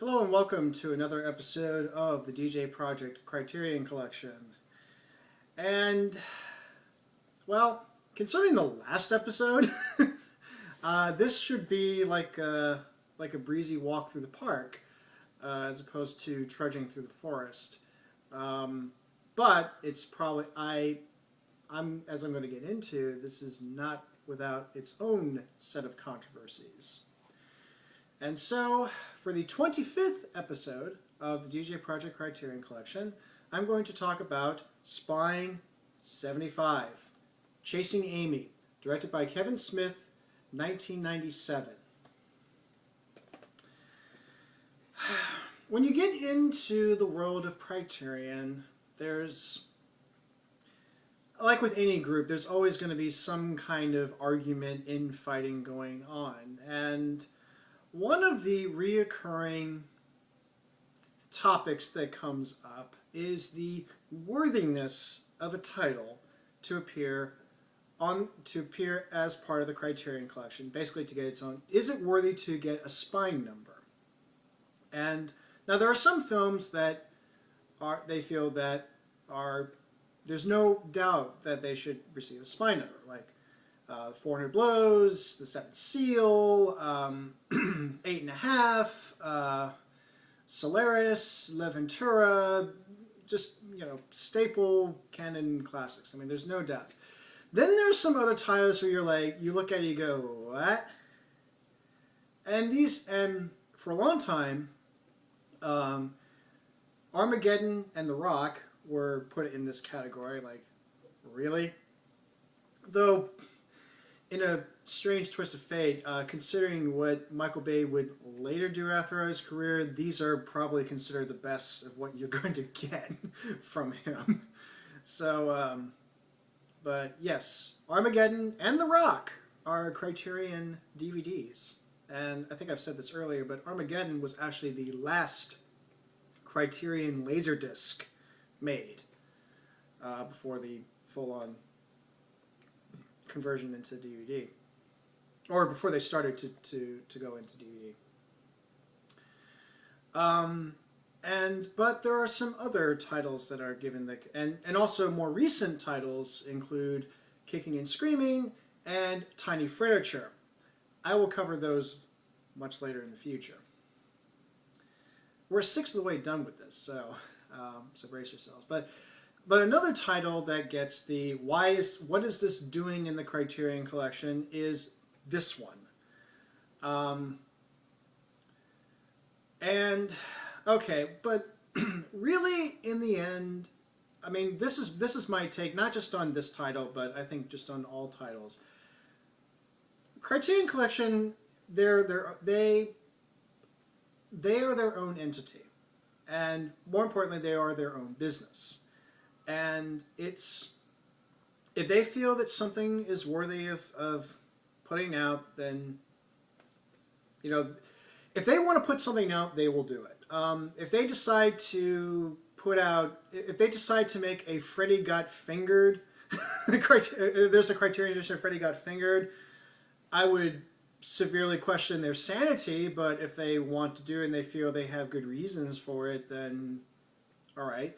Hello and welcome to another episode of the djproject Criterion Collection. And, well, concerning the last episode, this should be like a breezy walk through the park, as opposed to trudging through the forest. But it's probably, as I'm going to get into, this is not without its own set of controversies. And so, for the 25th episode of the djproject Criterion Collection, I'm going to talk about Spine 75, Chasing Amy, directed by Kevin Smith, 1997. When you get into the world of Criterion, there's, like with any group, there's always going to be some kind of argument, infighting going on. And one of the reoccurring topics that comes up is the worthiness of a title to appear as part of the Criterion Collection, basically to get its own. Is it worthy to get a spine number? And now there are some films that they feel that there's no doubt that they should receive a spine number, like 400 Blows, The Seventh Seal, 8½, Solaris, La Ventura, just, staple canon classics. I mean, there's no doubt. Then there's some other titles where you look at it, you go, what? And for a long time, Armageddon and The Rock were put in this category, like, really? Though, in a strange twist of fate, considering what Michael Bay would later do after his career, these are probably considered the best of what you're going to get from him. So, but yes, Armageddon and The Rock are Criterion DVDs. And I think I've said this earlier, but Armageddon was actually the last Criterion Laserdisc made before the full-on conversion into DVD, or before they started to go into DVD. But there are some other titles that are given and also more recent titles include Kicking and Screaming and Tiny Furniture. I will cover those much later in the future. We're 1/6 of the way done with this, so brace yourselves. But another title that gets the what is this doing in the Criterion Collection is this one. And okay, but really in the end, I mean, this is my take, not just on this title, but I think just on all titles. Criterion Collection, they are their own entity, and more importantly, they are their own business. And if they feel that something is worthy of putting out, then, if they want to put something out, they will do it. If they decide to make a Freddy Got Fingered, there's a Criterion edition of Freddy Got Fingered, I would severely question their sanity, but if they want to do it and they feel they have good reasons for it, then all right.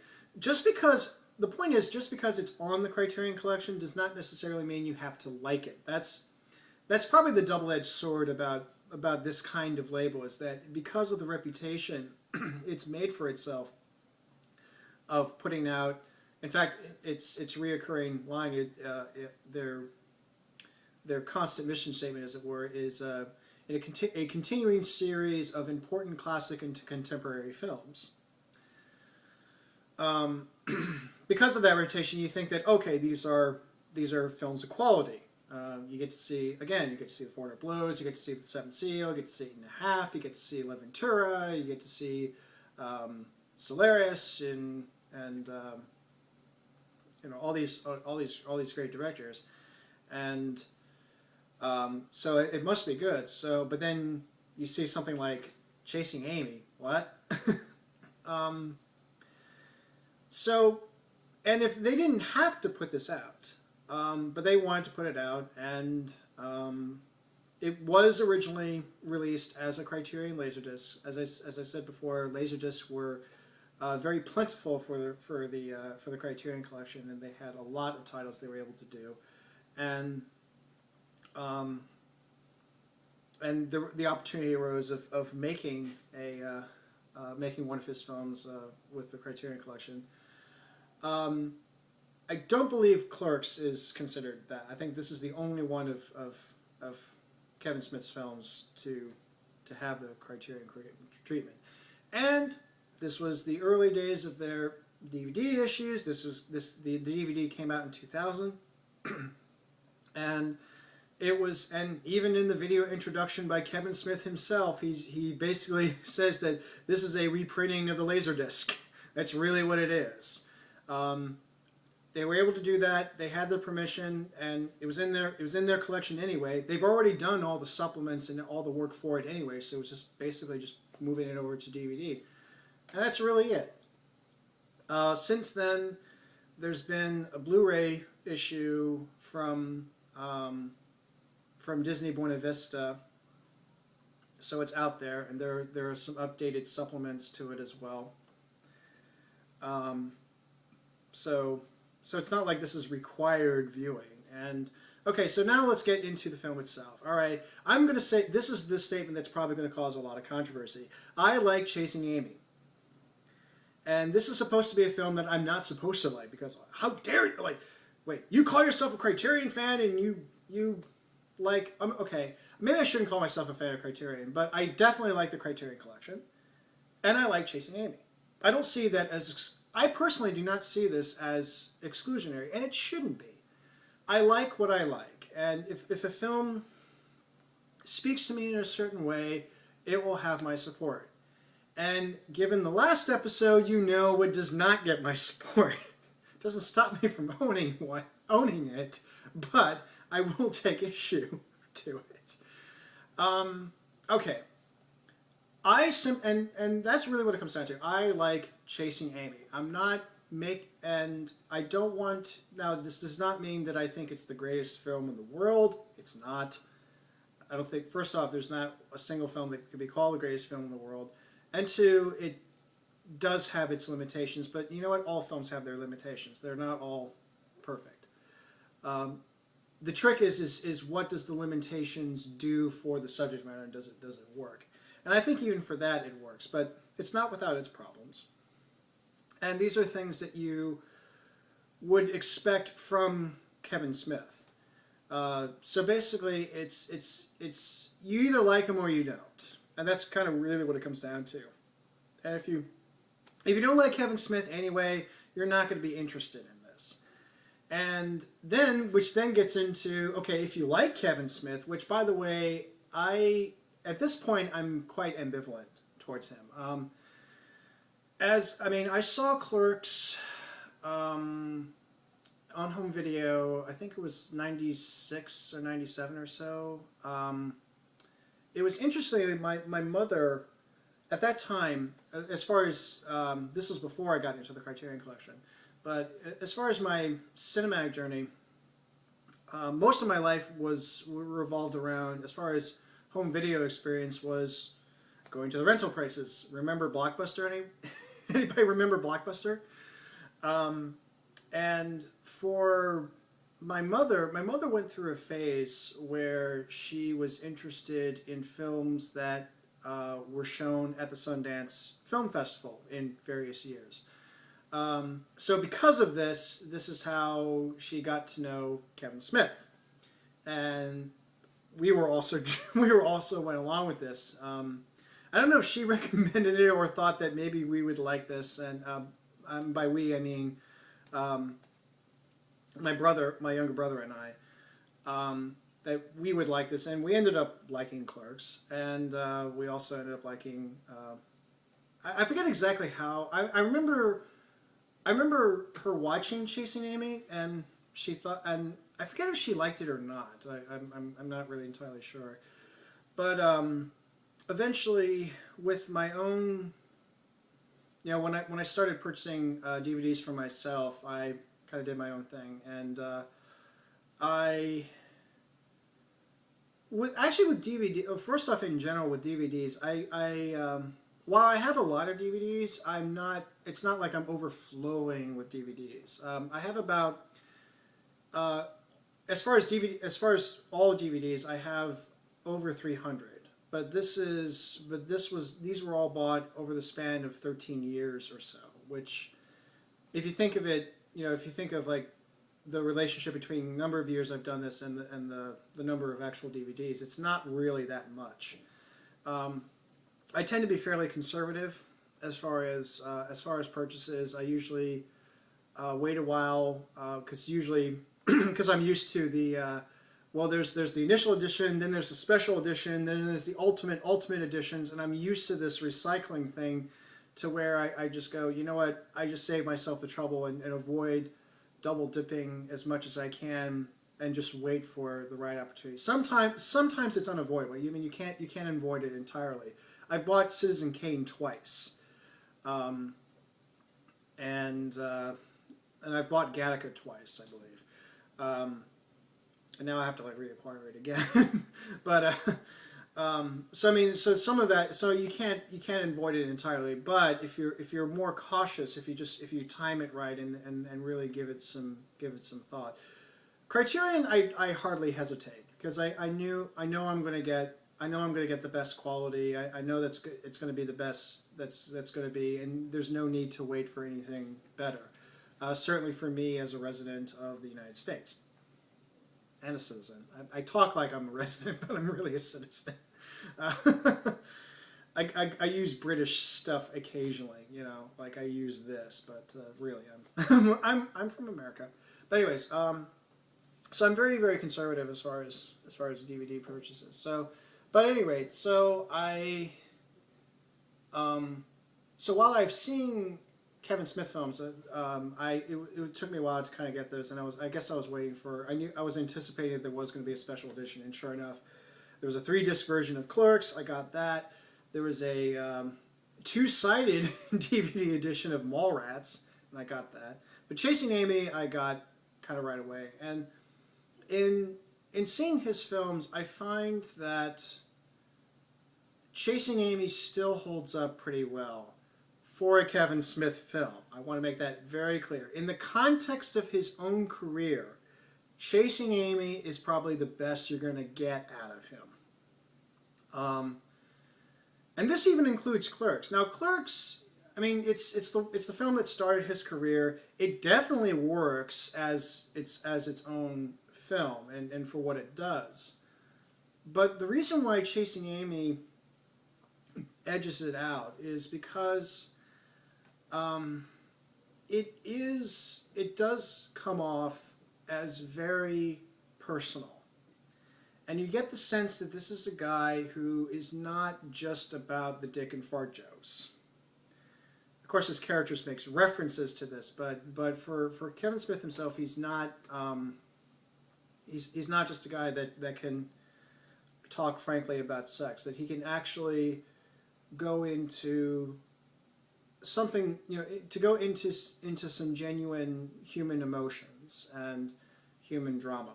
The point is, just because it's on the Criterion Collection does not necessarily mean you have to like it. That's probably the double-edged sword about this kind of label, is that because of the reputation it's made for itself of putting out. In fact, it's a reoccurring line. Their constant mission statement, as it were, is in a continuing series of important classic and contemporary films. Because of that reputation, you think that, okay, these are films of quality. You get to see the 400 Blows, you get to see The Seventh Seal, you get to see 8½, you get to see La Ventura, you get to see Solaris, and all these great directors, and so it must be good. So, but then you see something like Chasing Amy. What? So, and if they didn't have to put this out, but they wanted to put it out, and it was originally released as a Criterion Laserdisc. As I said before, Laserdiscs were very plentiful for the Criterion Collection, and they had a lot of titles they were able to do, and the opportunity arose of making making one of his films with the Criterion Collection. I don't believe Clerks is considered that. I think this is the only one of Kevin Smith's films to have the Criterion treatment. And this was the early days of their DVD issues. The DVD came out in 2000, and even in the video introduction by Kevin Smith himself, he basically says that this is a reprinting of the Laserdisc. That's really what it is. They were able to do that. They had the permission, and it was in their collection anyway. They've already done all the supplements and all the work for it anyway, so it was just basically just moving it over to DVD. And that's really it. Since then, there's been a Blu-ray issue from Disney Buena Vista, so it's out there, and there are some updated supplements to it as well. So it's not like this is required viewing. And okay, so now let's get into the film itself. All right, I'm going to say this is the statement that's probably going to cause a lot of controversy. I like Chasing Amy. And this is supposed to be a film that I'm not supposed to like, because how dare you? Like, wait, you call yourself a Criterion fan and you like, okay, maybe I shouldn't call myself a fan of Criterion, but I definitely like the Criterion Collection, and I like Chasing Amy. I don't see that as, I personally do not see this as exclusionary, and it shouldn't be. I like what I like, and if a film speaks to me in a certain way, it will have my support. And given the last episode, you know what does not get my support. It doesn't stop me from owning it, but I will take issue to it. Okay. And that's really what it comes down to. I like Chasing Amy. And I don't want, now this does not mean that I think it's the greatest film in the world. It's not. I don't think, first off, there's not a single film that could be called the greatest film in the world. And two, it does have its limitations, but you know what? All films have their limitations. They're not all perfect. The trick is what does the limitations do for the subject matter, and does it work? And I think even for that it works, but it's not without its problems. And these are things that you would expect from Kevin Smith. So basically, it's you either like him or you don't, and that's kind of really what it comes down to. And if you don't like Kevin Smith anyway, you're not going to be interested in this. And then, which then gets into, okay, if you like Kevin Smith, which by the way, at this point I'm quite ambivalent towards him. I saw Clerks on home video. I think it was 96 or 97 or so. It was interesting. My mother, at that time, as far as this was before I got into the Criterion Collection, but as far as my cinematic journey, most of my life revolved around, as far as home video experience, was going to the rental places. Remember Blockbuster? Anybody remember Blockbuster? And for my mother went through a phase where she was interested in films that were shown at the Sundance Film Festival in various years. So because of this is how she got to know Kevin Smith, and we were also went along with this. I don't know if she recommended it or thought that maybe we would like this, and by we I mean my younger brother and I, that we would like this, and we ended up liking Clerks, and we also ended up liking. I forget exactly how. I remember her watching Chasing Amy, and she thought, and I forget if she liked it or not. I'm not really entirely sure, but eventually, with my own, when I started purchasing DVDs for myself, I kind of did my own thing, and I with DVD, first off, in general with DVDs, while I have a lot of DVDs, I'm not. It's not like I'm overflowing with DVDs. I have about as far as all DVDs, I have over 300. But these were all bought over the span of 13 years or so. Which, if you think of it, if you think of like the relationship between the number of years I've done this and the number of actual DVDs, it's not really that much. I tend to be fairly conservative as far as purchases. I usually wait a while because because I'm used to the there's the initial edition, then there's the special edition, then there's the ultimate editions, and I'm used to this recycling thing to where I just go, you know what, I just save myself the trouble and avoid double dipping as much as I can and just wait for the right opportunity. Sometimes it's unavoidable. You can't avoid it entirely. I bought Citizen Kane twice, and I've bought Gattaca twice, I believe, and now I have to like reacquire it again. But so some of that, so you can't avoid it entirely. But if you're more cautious, if you time it right and really give it some thought, Criterion, I hardly hesitate because I know I'm going to get the best quality. I know it's going to be the best that's going to be, and there's no need to wait for anything better. Certainly for me as a resident of the United States and a citizen. I talk like I'm a resident, but I'm really a citizen. I use British stuff occasionally, like I use this, but really I'm from America. But anyways, so I'm very, very conservative as far as DVD purchases. So, but at any rate, so so while I've seen Kevin Smith films, it took me a while to kind of get those, and I guess I was waiting for. I was anticipating that there was going to be a special edition, and sure enough, there was a 3-disc version of Clerks. I got that. There was a 2-sided DVD edition of Mallrats, and I got that. But Chasing Amy, I got kind of right away, and in seeing his films, I find that Chasing Amy still holds up pretty well for a Kevin Smith film. I want to make that very clear. In the context of his own career, Chasing Amy is probably the best you're going to get out of him. And this even includes Clerks. Now, Clerks, I mean, it's the film that started his career. It definitely works as its own film and for what it does. But the reason why Chasing Amy edges it out is because it does come off as very personal. And you get the sense that this is a guy who is not just about the dick and fart jokes. Of course, his characters makes references to this, but for Kevin Smith himself, he's not he's not just a guy that can talk frankly about sex. That he can actually go into something, to go into some genuine human emotions and human drama.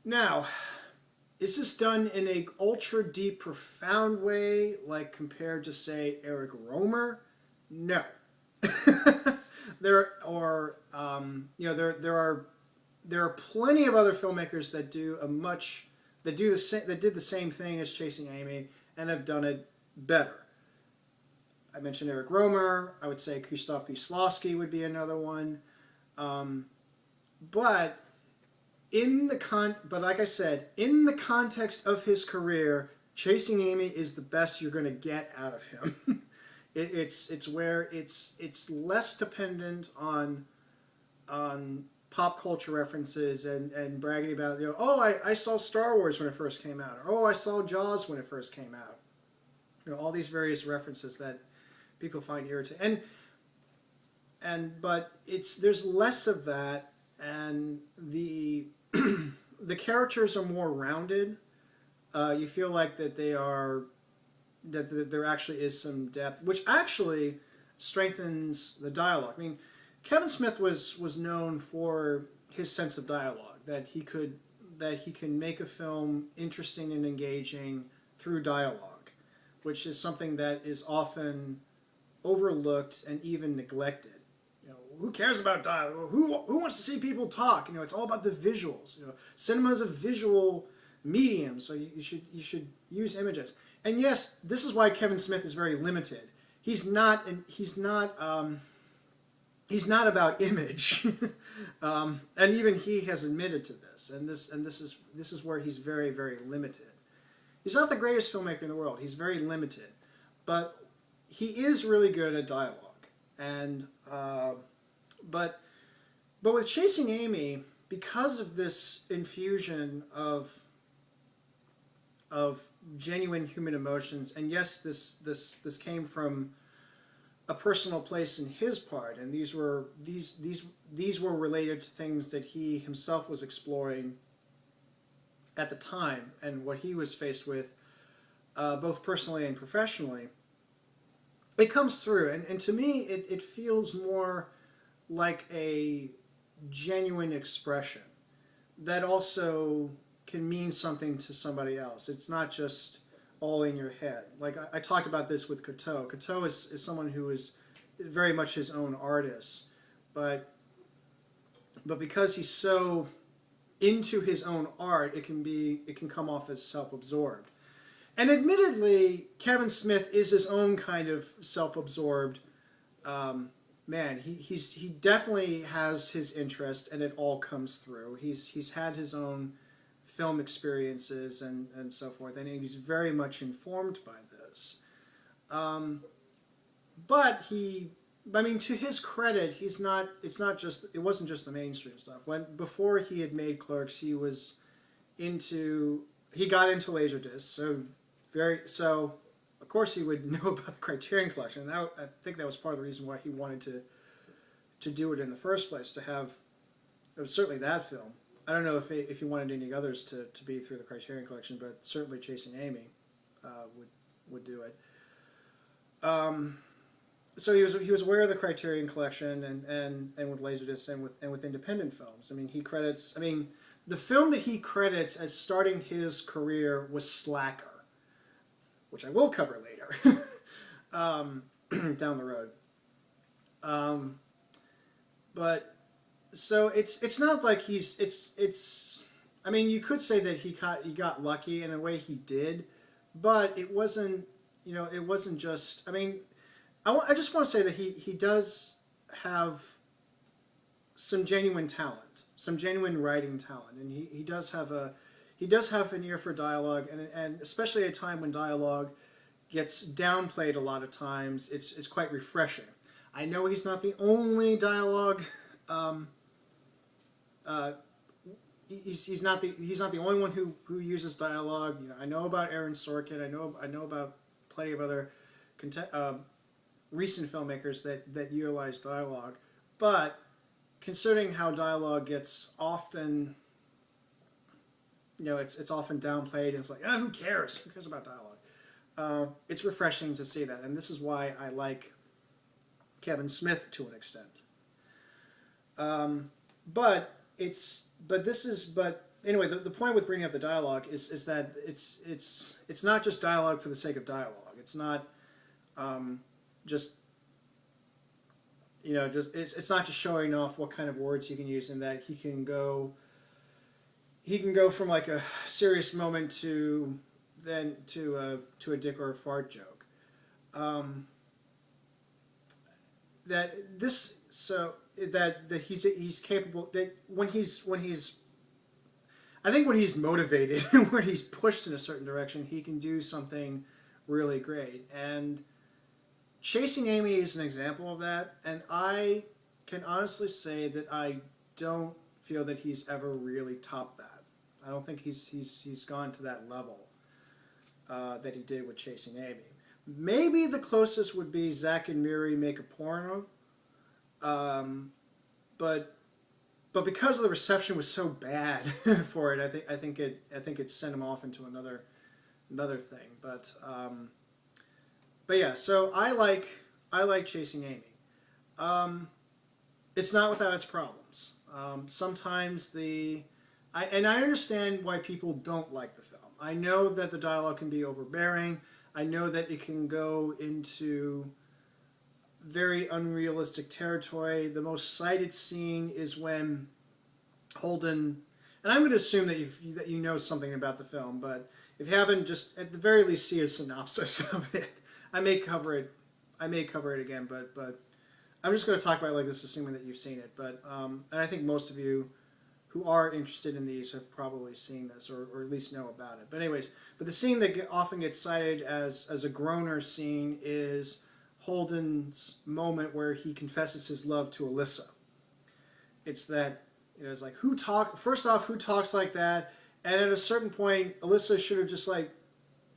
Now, is this done in a ultra deep, profound way, like compared to, say, Eric Rohmer? No. There are plenty of other filmmakers that did the same thing as Chasing Amy and have done it better. I mentioned Eric Rohmer. I would say Krzysztof Kieślowski would be another one. But like I said, in the context of his career, Chasing Amy is the best you're going to get out of him. It's where it's less dependent on pop culture references and bragging about, I saw Star Wars when it first came out, or I saw Jaws when it first came out. All these various references that people find irritating, but there's less of that, and the the characters are more rounded. You feel like that there actually is some depth, which actually strengthens the dialogue. I mean, Kevin Smith was known for his sense of dialogue, that he could that he can make a film interesting and engaging through dialogue, which is something that is often overlooked and even neglected. You know, who cares about dialogue? Who wants to see people talk? You know, it's all about the visuals. You know, cinema is a visual medium, so you should use images. And yes, this is why Kevin Smith is very limited. He's not about image, and even he has admitted to this. And this is where he's very, very limited. He's not the greatest filmmaker in the world. He's very limited, but he is really good at dialogue. And but with Chasing Amy, because of this infusion of genuine human emotions, and yes, this came from a personal place in his part, and these were related to things that he himself was exploring at the time and what he was faced with, both personally and professionally. It comes through, and to me, it feels more like a genuine expression that also can mean something to somebody else. It's not just all in your head. Like I talked about this with Coteau. Coteau is someone who is very much his own artist, but because he's so into his own art, it can come off as self-absorbed. And admittedly, Kevin Smith is his own kind of self-absorbed man. He definitely has his interest, and it all comes through. He's had his own film experiences and so forth, and he's very much informed by this. But to his credit, it wasn't just the mainstream stuff. Before he had made Clerks, he got into Laserdisc, so of course he would know about the Criterion Collection. I think that was part of the reason why he wanted to do it in the first place, to have, it was certainly that film. I don't know if he wanted any others to be through the Criterion Collection, but certainly Chasing Amy would do it. So he was aware of the Criterion Collection and with Laserdisc and with independent films. The film that he credits as starting his career was Slacker, which I will cover later down the road. But so it's not like you could say that he got lucky, in a way he did, but it wasn't just, I just want to say that he does have some genuine talent, some genuine writing talent, and he does have an ear for dialogue, and especially at a time when dialogue gets downplayed a lot of times, it's quite refreshing. I know he's not the only dialogue. He's not the only one who uses dialogue. I know about Aaron Sorkin. I know about plenty of other recent filmmakers that utilize dialogue. But considering how dialogue gets often, it's often downplayed, and it's like, who cares? Who cares about dialogue? It's refreshing to see that, and this is why I like Kevin Smith to an extent. But anyway, the point with bringing up the dialogue is that it's not just dialogue for the sake of dialogue. It's not it's not just showing off what kind of words he can use, and that he can go from like a serious moment to a dick or a fart joke. That he's capable, that when he's I think when he's motivated when he's pushed in a certain direction, he can do something really great. And Chasing Amy is an example of that, and I can honestly say that I don't feel that he's ever really topped that. I don't think he's gone to that level that he did with Chasing Amy. Maybe the closest would be Zack and Miri Make a Porno. But because the reception was so bad for it, I think it sent him off into another thing. But yeah, so I like Chasing Amy. It's not without its problems. Sometimes the And I understand why people don't like the film. I know that the dialogue can be overbearing. I know that it can go into very unrealistic territory. The most cited scene is when Holden, and I'm going to assume that you know something about the film, but if you haven't, just at the very least see a synopsis of it. I may cover it. I may cover it again, but I'm just going to talk about it like this, assuming that you've seen it. But and I think most of you who are interested in these have probably seen this, or at least know about it. But anyways, but the scene that often gets cited as a groaner scene is Holden's moment where he confesses his love to Alyssa. It's that, it's like, first off, who talks like that? And at a certain point, Alyssa should have just like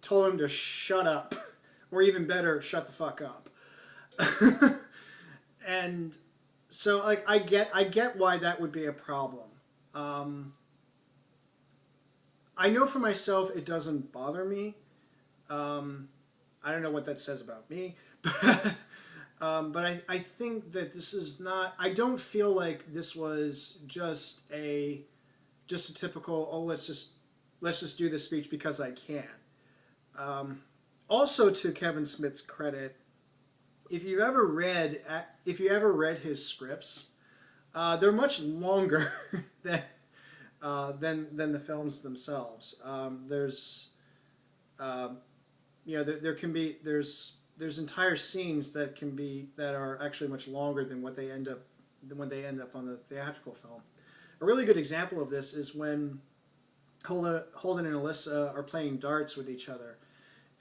told him to shut up, or even better, shut the fuck up. And so, like, I get why that would be a problem. I know for myself it doesn't bother me. I don't know what that says about me, but I think that this is not. I don't feel like this was just a typical, oh, let's just do this speech because I can. Also, to Kevin Smith's credit, if you ever read his scripts, they're much longer than the films themselves. There's entire scenes that are actually much longer than when they end up on the theatrical film. A really good example of this is when Holden and Alyssa are playing darts with each other.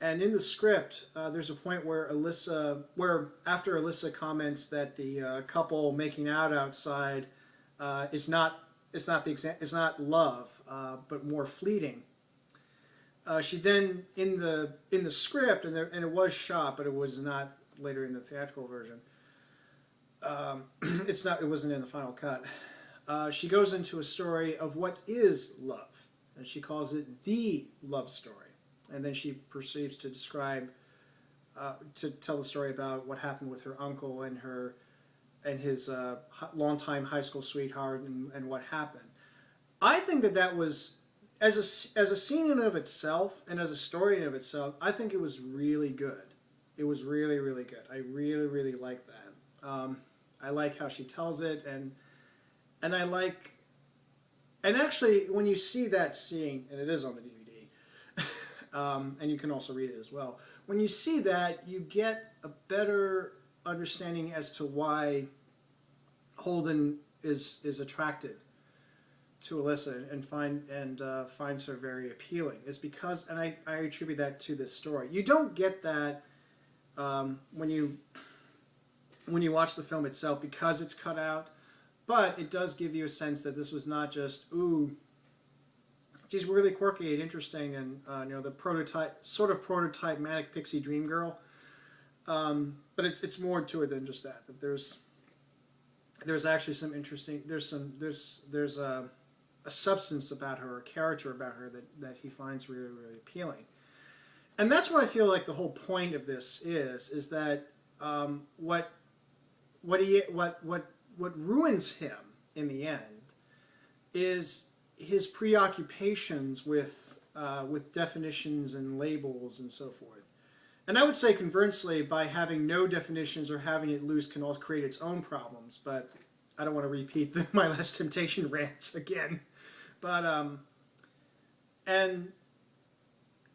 And in the script, there's a point where after Alyssa comments that the couple making out outside is not love, but more fleeting. She then in the script, and it was shot, but it was not later in the theatrical version. It wasn't in the final cut. She goes into a story of what is love, and she calls it the love story. And then she proceeds to describe, to tell the story about what happened with her uncle and his longtime high school sweetheart and what happened. I think that was, as a scene in and of itself and as a story in and of itself, I think it was really good. It was really, really good. I really, really like that. I like how she tells it, and I like, and actually when you see that scene, and it is on the DVD, and you can also read it as well. When you see that, you get a better understanding as to why Holden is attracted to Alyssa and finds her very appealing. Is because, and I attribute that to this story. You don't get that when you watch the film itself because it's cut out, but it does give you a sense that this was not just, ooh, she's really quirky and interesting, and the prototype manic pixie dream girl. But it's more to it than just that. That there's actually some interesting. There's a substance about her, a character about her that he finds really, really appealing. And that's what I feel like the whole point of this is that what ruins him in the end is his preoccupations with definitions and labels and so forth. And I would say conversely, by having no definitions or having it loose can also create its own problems. But I don't want to repeat my Last Temptation rants again. But and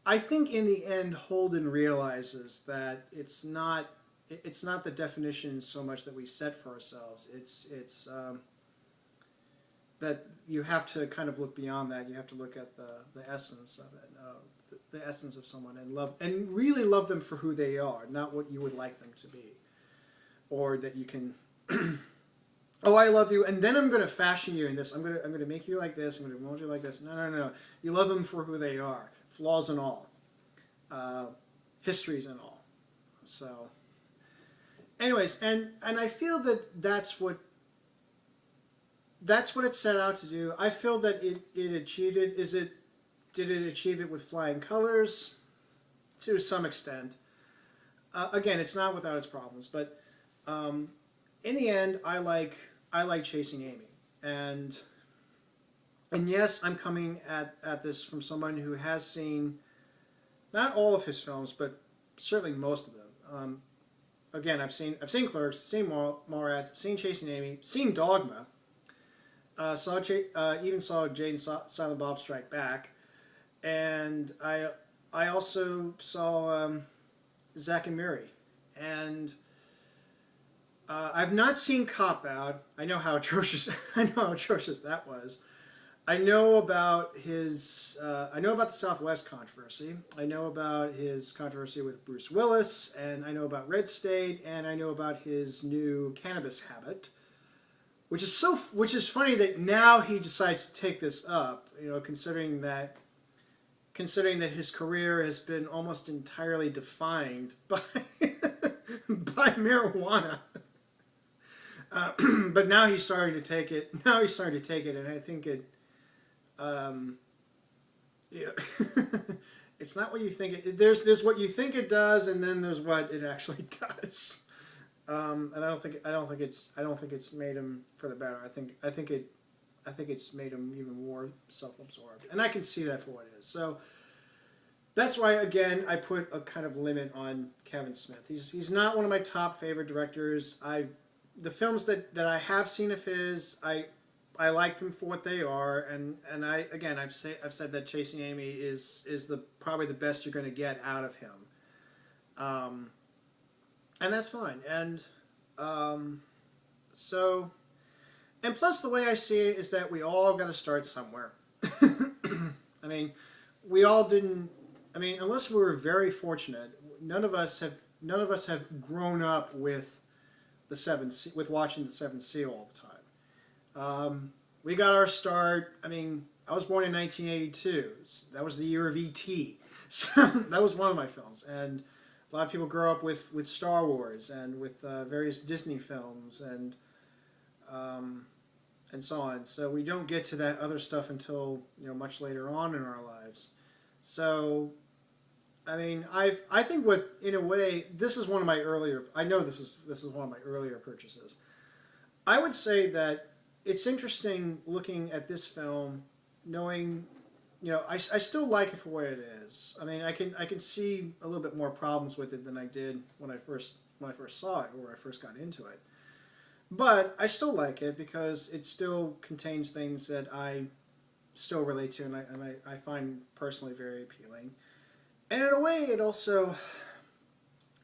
I think in the end, Holden realizes that it's not the definitions so much that we set for ourselves. It's that you have to kind of look beyond that. You have to look at the essence of it, the essence of someone, and really love them for who they are, not what you would like them to be, or that you can. Oh, I love you, and then I'm going to fashion you in this. I'm going to make you like this. I'm going to mold you like this. No. You love them for who they are, flaws and all, histories and all. So, anyways, and I feel that that's what it set out to do. I feel that it achieved it. Did it achieve it with flying colors? To some extent. Again, it's not without its problems, but in the end, I like Chasing Amy, and And yes, I'm coming at this from someone who has seen not all of his films, but certainly most of them. Again, I've seen Clerks, seen Mallrats, seen Chasing Amy, seen Dogma, even saw Jane Silent Bob Strike Back, and I also saw Zack and Miri, and I've not seen Cop Out. I know how atrocious that was. I know about his. I know about the Southwest controversy. I know about his controversy with Bruce Willis, and I know about Red State, and I know about his new cannabis habit, which is funny that now he decides to take this up. You know, considering that his career has been almost entirely defined by by marijuana. But now he's starting to take it. And I think it. Yeah, it's not what you think it. There's what you think it does, and then there's what it actually does. And I don't think it's made him for the better. I think it's made him even more self-absorbed, and I can see that for what it is. So that's why, again, I put a kind of limit on Kevin Smith. He's not one of my top favorite directors. The films that I have seen of his, I like them for what they are, and I've said that Chasing Amy is probably the best you're going to get out of him, and that's fine. And so, and plus the way I see it is that we all got to start somewhere. I mean, we all didn't. I mean, unless we were very fortunate, none of us have grown up with with watching the Seventh Seal all the time. We got our start. I mean, I was born in 1982. That was the year of E.T. So that was one of my films. And a lot of people grow up with Star Wars and with various Disney films and so on. So we don't get to that other stuff until much later on in our lives. So, I mean, I think in a way, this is one of my earlier. I know this is one of my earlier purchases. I would say that it's interesting looking at this film, knowing, I still like it for what it is. I mean, I can see a little bit more problems with it than I did when I first saw it or when I first got into it. But I still like it because it still contains things that I still relate to and I find personally very appealing. And in a way, it also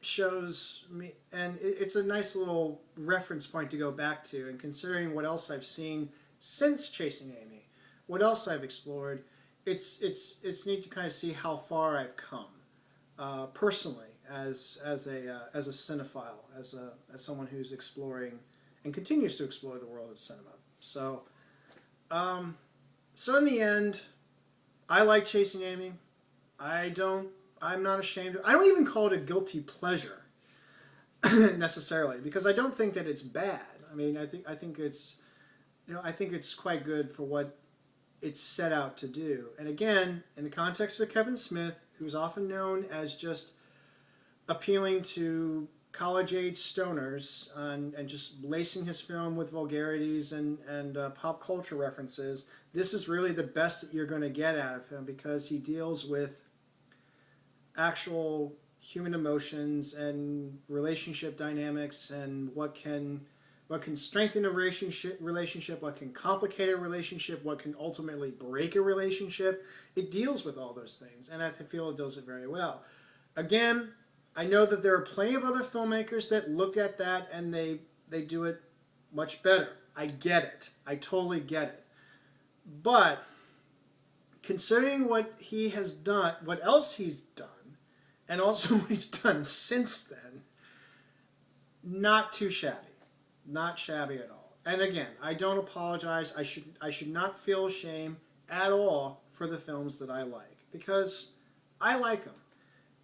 shows me, and it's a nice little reference point to go back to, and considering what else I've seen since Chasing Amy, what else I've explored, it's neat to kind of see how far I've come personally as a cinephile, as someone who's exploring and continues to explore the world of cinema. So, so in the end, I like Chasing Amy. I'm not ashamed. I don't even call it a guilty pleasure necessarily, because I don't think that it's bad. I mean, I think it's quite good for what it's set out to do. And again, in the context of Kevin Smith, who's often known as just appealing to college-age stoners and just lacing his film with vulgarities and pop culture references, this is really the best that you're going to get out of him, because he deals with actual human emotions and relationship dynamics and what can strengthen a relationship, what can complicate a relationship, what can ultimately break a relationship. It deals with all those things, and I feel it does it very well. Again, I know that there are plenty of other filmmakers that look at that and they do it much better. I get it. I totally get it. But considering what he has done, what else he's done, and also what he's done since then, not too shabby. Not shabby at all. And again, I don't apologize. I should not feel shame at all for the films that I like, because I like them.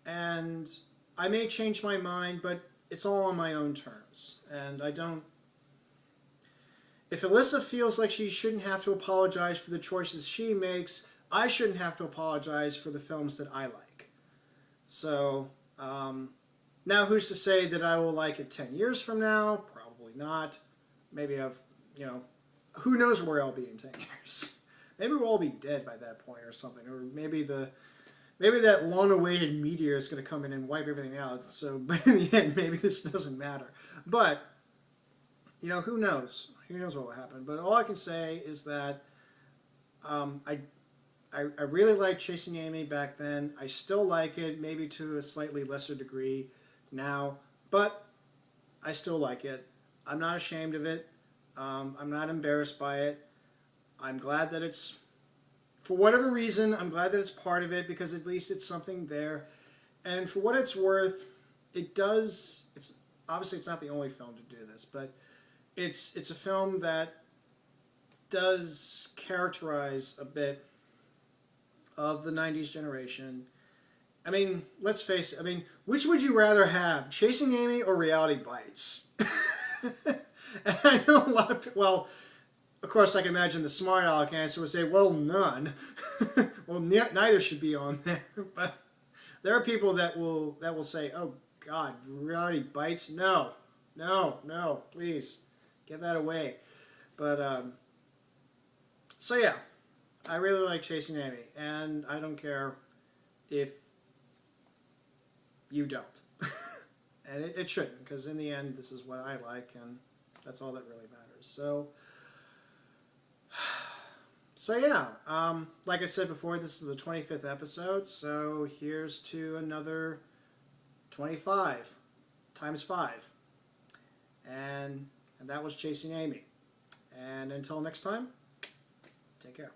And I may change my mind, but it's all on my own terms. And I don't... If Alyssa feels like she shouldn't have to apologize for the choices she makes, I shouldn't have to apologize for the films that I like. So, now who's to say that I will like it 10 years from now? Probably not. Maybe who knows where I'll be in 10 years. maybe we'll all be dead by that point or something, or maybe that long-awaited meteor is going to come in and wipe everything out. So, but in the end, maybe this doesn't matter. But you know, who knows? Who knows what will happen? But all I can say is that I really liked Chasing Amy back then. I still like it, maybe to a slightly lesser degree now, but I still like it. I'm not ashamed of it. I'm not embarrassed by it. I'm glad that it's, for whatever reason, I'm glad that it's part of it, because at least it's something there. And for what it's worth, it does, it's obviously it's not the only film to do this, but it's a film that does characterize a bit of the 90s generation. I mean, let's face it. I mean, which would you rather have, Chasing Amy or Reality Bites? And I know a lot of people, well, of course I can imagine the smart aleck answer would say, well, none. Well, neither should be on there. But there are people that will say, oh God, Reality Bites? No, no, no, please, get that away. But, so yeah, I really like Chasing Amy, and I don't care if you don't. And it shouldn't, because in the end, this is what I like, and that's all that really matters. So yeah, like I said before, this is the 25th episode, so here's to another 25 times 5. And that was Chasing Amy. And until next time, take care.